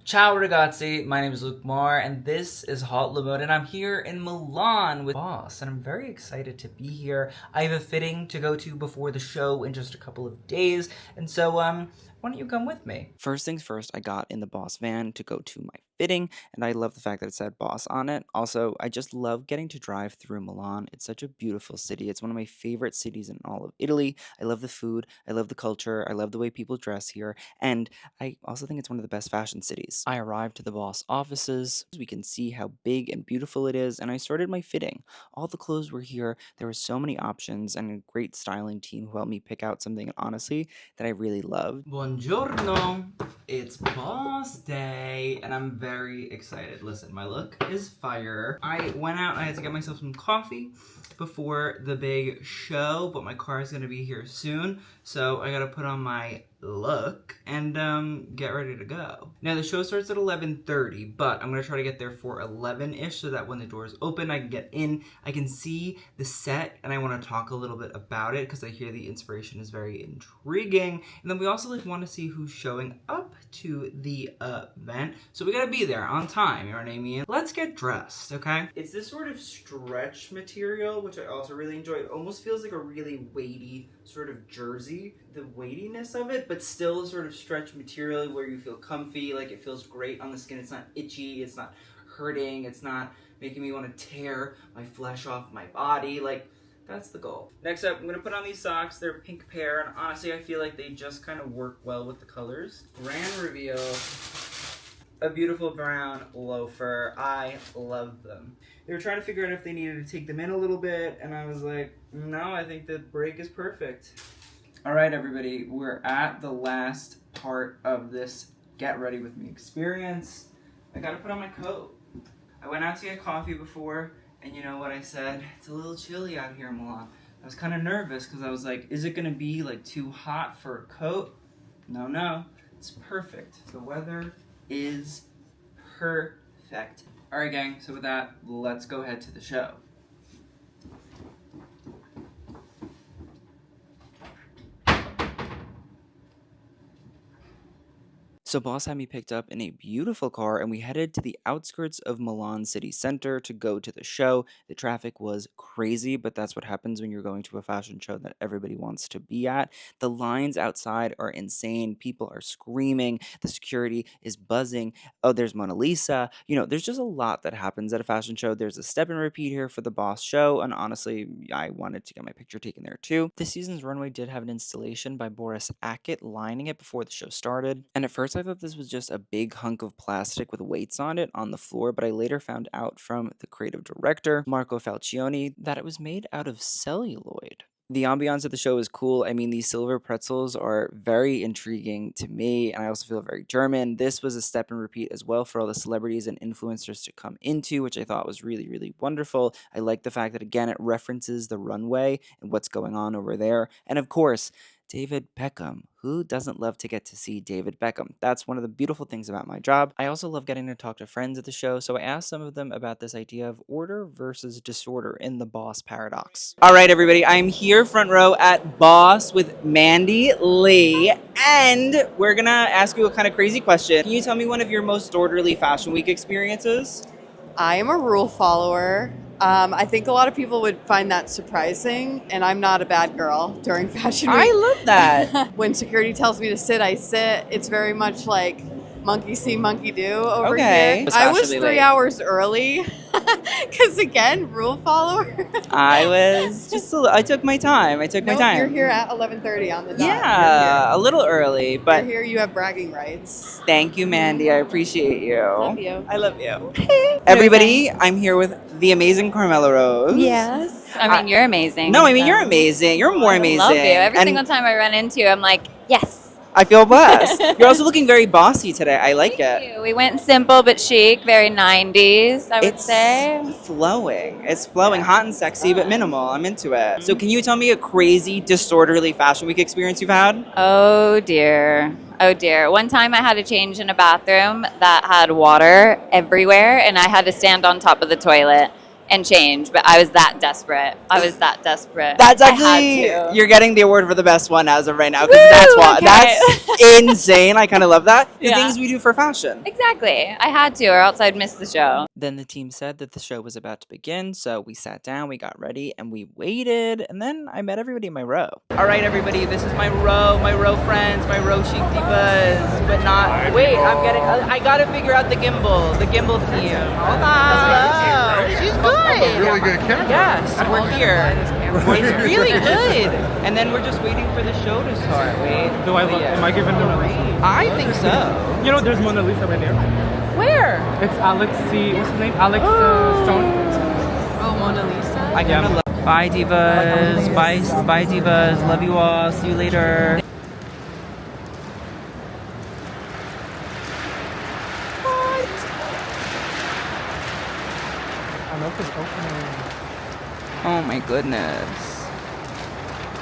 Ciao ragazzi, my name is Luke Meagher and this is Haute le Mode and I'm here in Milan with Boss and I'm very excited to be here. I have a fitting to go to before the show in just a couple of days and so why don't you come with me? First things first, I got in the Boss van to go to my fitting, and I love the fact that it said Boss on it. Also, I just love getting to drive through Milan. It's such a beautiful city. It's one of my favorite cities in all of Italy. I love the food, I love the culture, I love the way people dress here, and I also think it's one of the best fashion cities. I arrived to the Boss offices. We can see how big and beautiful it is, and I started my fitting. All the clothes were here. There were so many options and a great styling team who helped me pick out something, honestly, that I really loved. Buongiorno, it's Boss Day and I'm very excited. Listen, my look is fire. I went out and I had to get myself some coffee before the big show, but my car is gonna be here soon, so I gotta put on my look and get ready to go. Now the show starts at 11:30, but I'm gonna try to get there for 11-ish so that when the doors open I can get in, I can see the set, and I want to talk a little bit about it because I hear the inspiration is very intriguing. And then we also want to see who's showing up to the event, so we gotta be there on time, you know what I mean? Let's get dressed, okay? It's this sort of stretch material which I also really enjoy. It almost feels like a really weighty sort of jersey, the weightiness of it, but still a sort of stretch material where you feel comfy, like it feels great on the skin. It's not itchy, it's not hurting, it's not making me want to tear my flesh off my body. Like, that's the goal. Next up, I'm gonna put on these socks. They're a pink pair, and honestly, I feel like they just kind of work well with the colors. Grand reveal, a beautiful brown loafer. I love them. They were trying to figure out if they needed to take them in a little bit, and I was like, no, I think the break is perfect. All right, everybody, we're at the last part of this Get Ready With Me experience. I gotta put on my coat. I went out to get coffee before, and you know what I said? It's a little chilly out here in Milan. I was kind of nervous because I was like, is it gonna be like too hot for a coat? No, it's perfect. The weather is perfect. All right, gang, so with that, let's go ahead to the show. So Boss had me picked up in a beautiful car and we headed to the outskirts of Milan city center to go to the show. The traffic was crazy, but that's what happens when you're going to a fashion show that everybody wants to be at. The lines outside are insane. People are screaming. The security is buzzing. Oh, there's Mona Lisa. You know, there's just a lot that happens at a fashion show. There's a step and repeat here for the Boss show, and honestly, I wanted to get my picture taken there too. This season's runway did have an installation by Boris Ackett lining it before the show started, and at first I thought this was just a big hunk of plastic with weights on it on the floor, but I later found out from the creative director, Marco Falcioni, that it was made out of celluloid. The ambiance of the show is cool. I mean, these silver pretzels are very intriguing to me, and I also feel very German. This was a step and repeat as well for all the celebrities and influencers to come into, which I thought was really, really wonderful. I like the fact that, again, it references the runway and what's going on over there. And of course, David Beckham. Who doesn't love to get to see David Beckham? That's one of the beautiful things about my job. I also love getting to talk to friends at the show, so I asked some of them about this idea of order versus disorder in the Boss paradox. All right, everybody, I'm here front row at Boss with Mandy Lee, and we're gonna ask you a kind of crazy question. Can you tell me one of your most orderly Fashion Week experiences? I am a rule follower. I think a lot of people would find that surprising, and I'm not a bad girl during Fashion Week. I love that. When security tells me to sit, I sit. It's very much like monkey see, monkey do over Okay. here. Was I was fashionably 3 late. hours early because, again, rule follower. I was just, I took my time. I took my Nope, time. you're here at 11:30 on the dot. Yeah, a little early, But but you're here, you have bragging rights. thank you, Mandy. I appreciate you. Love you. I love you. Everybody, I'm here with the amazing Carmela Rose. Yes. I mean, you're amazing. No, I mean, so. you're amazing. You're more I amazing. love you. Every And single time I run into you, I'm like, yes. I feel blessed. You're also looking very bossy today. I like Thank it. you. We went simple but chic, very 90s, I would It's say. flowing. It's flowing. Hot and sexy, but minimal. I'm into it. So can you tell me a crazy, disorderly Fashion Week experience you've had? Oh, dear. Oh, dear. One time I had to change in a bathroom that had water everywhere, and I had to stand on top of the toilet. and change, but I was that desperate. That's I had actually, to. you're getting the award for the best one as of right now, Woo, because okay. that's insane. I kind of love that. The Yeah. things we do for fashion. Exactly. I had to, or else I'd miss the show. Then the team said that the show was about to begin, so we sat down, we got ready, and we waited, and then I met everybody in my row. All right, everybody, this is my row friends, my row chic divas, but not, wait, I gotta figure out the gimbal team. Hold on. She's good. Really good camera. Yes, we're here. It's really good. And then we're just waiting for the show to start. Wait. Do I look? Yeah. Am I giving them a lead? I think so. You know, there's Mona Lisa right there. Where? It's Alex C. What's his name? Alex Stone. Oh, Mona Lisa. I kind of love. Bye, divas. Bye, divas. Love you all. See you later. I know it's opening. Oh my goodness.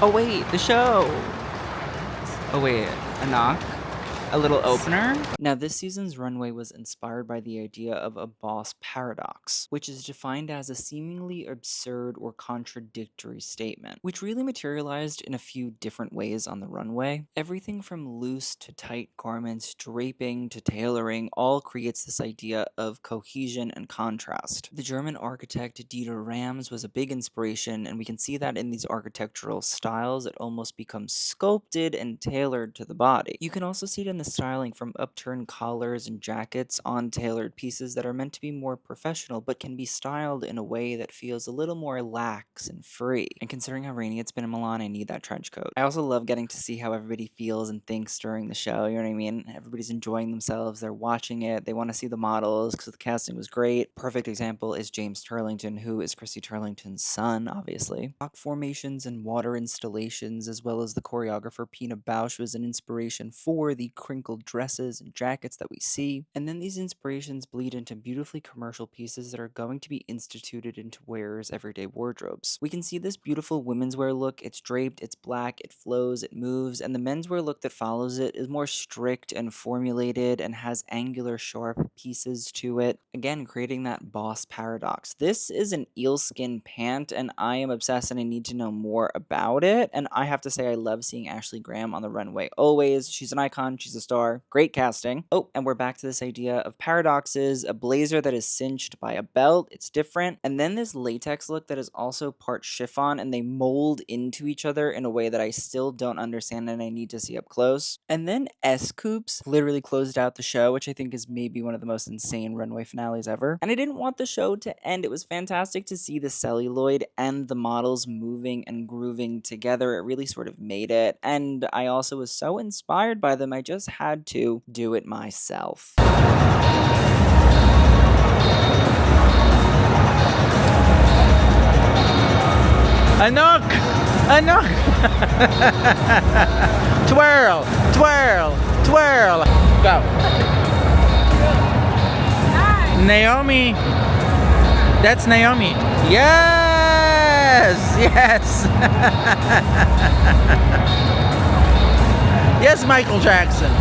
Oh wait, the show. Oh wait, a knock? A little opener? Now this season's runway was inspired by the idea of a boss paradox, which is defined as a seemingly absurd or contradictory statement, which really materialized in a few different ways on the runway. Everything from loose to tight garments, draping to tailoring, all creates this idea of cohesion and contrast. The German architect Dieter Rams was a big inspiration, and we can see that in these architectural styles. It almost becomes sculpted and tailored to the body. You can also see it in the styling, from upturned collars and jackets on tailored pieces that are meant to be more professional but can be styled in a way that feels a little more lax and free. And considering how rainy it's been in Milan, I need that trench coat. I also love getting to see how everybody feels and thinks during the show, you know what I mean? Everybody's enjoying themselves, they're watching it, they want to see the models because the casting was great. Perfect example is James Turlington, who is Chrissy Turlington's son, obviously. Rock formations and water installations, as well as the choreographer Pina Bausch, was an inspiration for the crinkled dresses and jackets that we see, and then these inspirations bleed into beautifully commercial pieces that are going to be instituted into wearers' everyday wardrobes. We can see this beautiful women's wear look. It's draped, it's black, it flows, it moves, and the menswear look that follows it is more strict and formulated and has angular, sharp pieces to it, again creating that boss paradox. This is an eelskin pant, and I am obsessed and I need to know more about it, and I have to say I love seeing Ashley Graham on the runway always. She's an icon, she's a star, great casting. Oh, and we're back to this idea of paradoxes, a blazer that is cinched by a belt, it's different, and then this latex look that is also part chiffon, and they mold into each other in a way that I still don't understand and I need to see up close. And then S-Coups literally closed out the show, which I think is maybe one of the most insane runway finales ever. And I didn't want the show to end. It was fantastic to see the celluloid and the models moving and grooving together. It really sort of made it, and I also was so inspired by them, I just had to do it myself. Anouk! Anouk! Twirl! Twirl! Twirl! Go! Naomi! That's Naomi! Yes! Yes! Yes, Michael Jackson!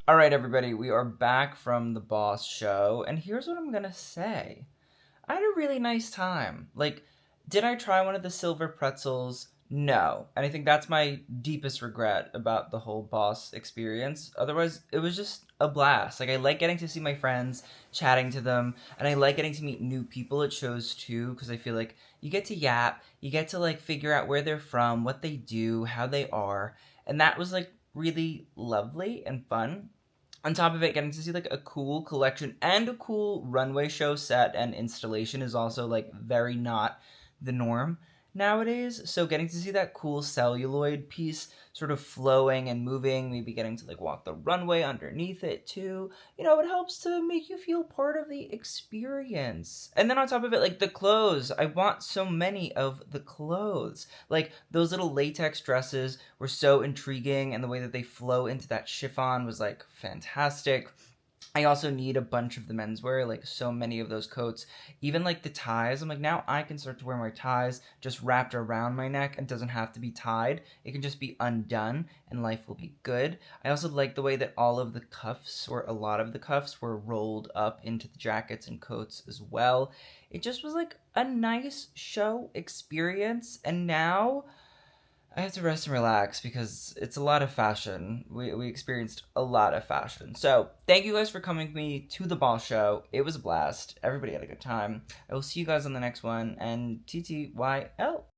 Alright, everybody, we are back from the boss show, and here's what I'm gonna say. I had a really nice time. Like, did I try one of the silver pretzels? No. And I think that's my deepest regret about the whole boss experience. Otherwise, it was just a blast. Like, I like getting to see my friends, chatting to them, and I like getting to meet new people at shows too, because I feel like you get to yap, you get to, like, figure out where they're from, what they do, how they are, and that was, like, really lovely and fun. On top of it, getting to see, like, a cool collection and a cool runway show set and installation is also, like, very not the norm nowadays. So getting to see that cool celluloid piece sort of flowing and moving, maybe getting to, like, walk the runway underneath it too, you know, it helps to make you feel part of the experience. And then on top of it, like, the clothes, I want so many of the clothes. Like, those little latex dresses were so intriguing, and the way that they flow into that chiffon was, like, fantastic. I also need a bunch of the menswear, like so many of those coats. Even like the ties, I'm like, now I can start to wear my ties just wrapped around my neck and doesn't have to be tied. It can just be undone and life will be good. I also like the way that all of the cuffs, or a lot of the cuffs, were rolled up into the jackets and coats as well. It just was like a nice show experience, and now I have to rest and relax because it's a lot of fashion. We experienced a lot of fashion. So thank you guys for coming with me to the ball show. It was a blast. Everybody had a good time. I will see you guys on the next one. And TTYL.